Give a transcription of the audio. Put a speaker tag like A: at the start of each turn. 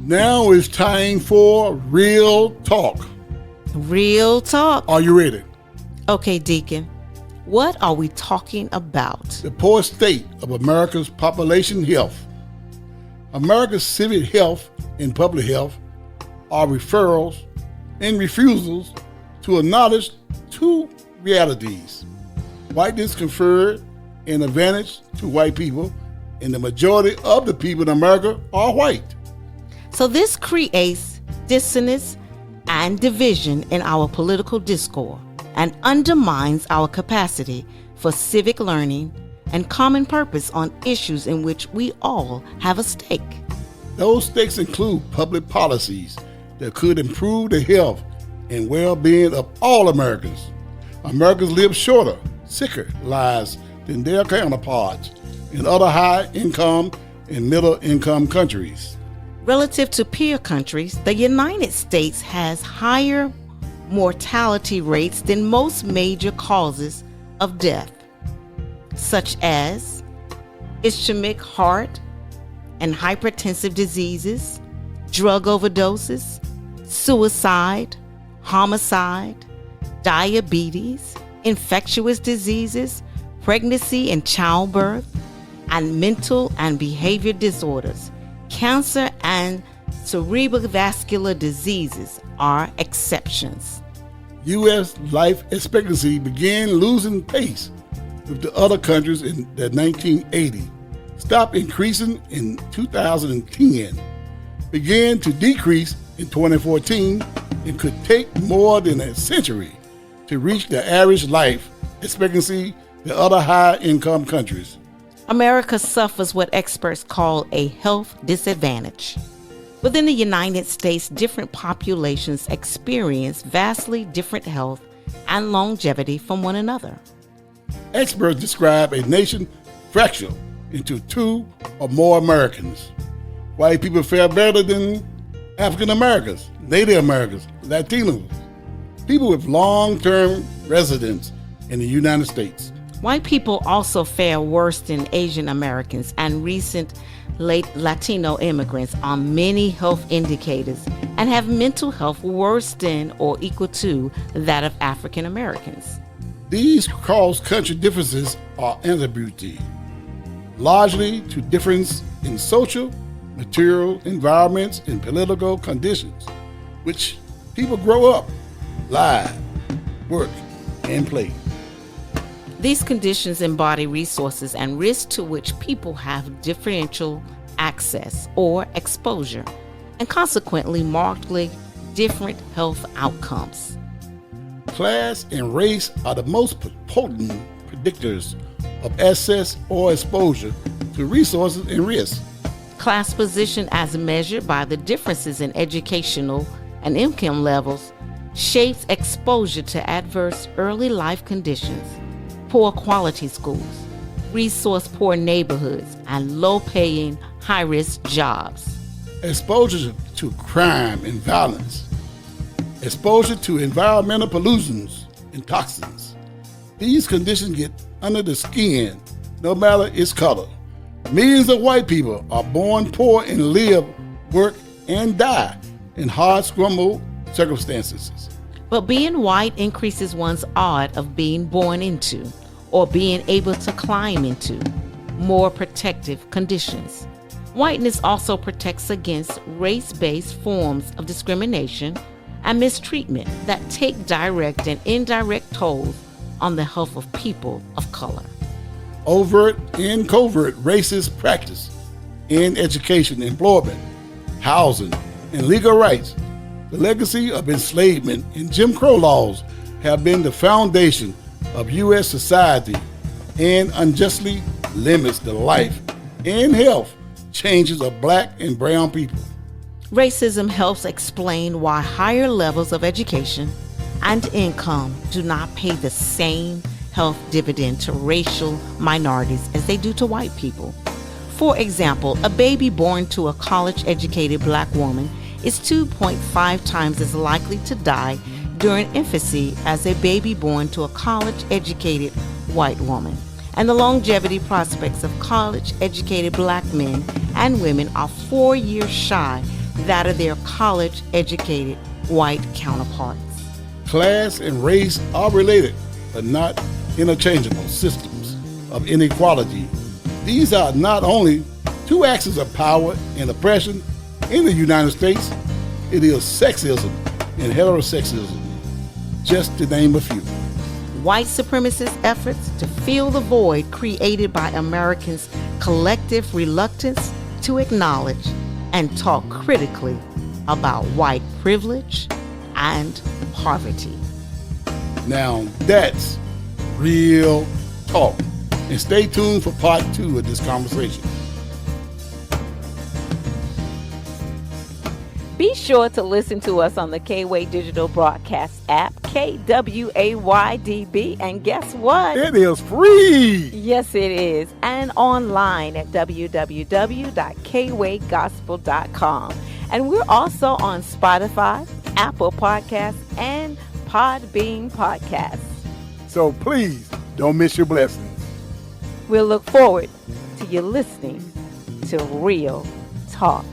A: Now it's time for Real Talk.
B: Real talk.
A: Are you ready?
B: Okay, Deacon. What are we talking about?
A: The poor state of America's population health. America's civic health and public health are referrals and refusals to acknowledge two realities. Whiteness conferred an advantage to white people, and the majority of the people in America are white.
B: So this creates dissonance and division in our political discourse and undermines our capacity for civic learning and common purpose on issues in which we all have a stake.
A: Those stakes include public policies that could improve the health and well-being of all Americans. Americans live shorter, sicker lives than their counterparts in other high-income and middle-income countries.
B: Relative to peer countries, the United States has higher mortality rates than most major causes of death, such as ischemic heart and hypertensive diseases, drug overdoses, suicide, homicide, diabetes, infectious diseases, pregnancy and childbirth, and mental and behavior disorders. Cancer and cerebrovascular diseases are exceptions.
A: U.S. life expectancy began losing pace with the other countries in the 1980s, stopped increasing in 2010, began to decrease in 2014, and could take more than a century to reach the average life expectancy in other high-income countries.
B: America suffers what experts call a health disadvantage. Within the United States, different populations experience vastly different health and longevity from one another.
A: Experts describe a nation fractured into two or more Americans. White people fare better than African Americans, Native Americans, Latinos, people with long-term residence in the United States.
B: White people also fare worse than Asian Americans and recent late Latino immigrants on many health indicators and have mental health worse than or equal to that of African Americans.
A: These cross-country differences are attributed largely to difference in social, material, environments, and political conditions, which people grow up, live, work, and play.
B: These conditions embody resources and risks to which people have differential access or exposure, and consequently markedly different health outcomes.
A: Class and race are the most potent predictors of access or exposure to resources and risk.
B: Class position, as measured by the differences in educational and income levels, shapes exposure to adverse early life conditions, poor quality schools, resource-poor neighborhoods, and low-paying, high-risk jobs.
A: Exposure to crime and violence, exposure to environmental pollutants and toxins. These conditions get under the skin, no matter its color. Millions of white people are born poor and live, work, and die in hard-scrambled circumstances.
B: But being white increases one's odds of being born into or being able to climb into more protective conditions. Whiteness also protects against race-based forms of discrimination and mistreatment that take direct and indirect tolls on the health of people of color.
A: Overt and covert racist practice in education, employment, housing, and legal rights. The legacy of enslavement and Jim Crow laws have been the foundation of U.S. society and unjustly limits the life and health changes of black and brown people.
B: Racism helps explain why higher levels of education and income do not pay the same health dividend to racial minorities as they do to white people. For example, a baby born to a college-educated black woman is 2.5 times as likely to die during infancy as a baby born to a college-educated white woman. And the longevity prospects of college-educated black men and women are 4 years shy that of their college-educated white counterparts.
A: Class and race are related, but not interchangeable systems of inequality. These are not only two axes of power and oppression in the United States, it is sexism and heterosexism, just to name a few.
B: White supremacist efforts to fill the void created by Americans' collective reluctance to acknowledge and talk critically about white privilege and poverty.
A: Now that's real talk. And stay tuned for part 2 of this conversation.
C: Be sure to listen to us on the KWAY Digital Broadcast app, KWAY-DB, and guess what?
A: It is free!
C: Yes, it is. And online at www.kwaygospel.com. And we're also on Spotify, Apple Podcasts, and Podbean Podcasts.
D: So please don't miss your blessings.
C: We'll look forward to you listening to Real Talk.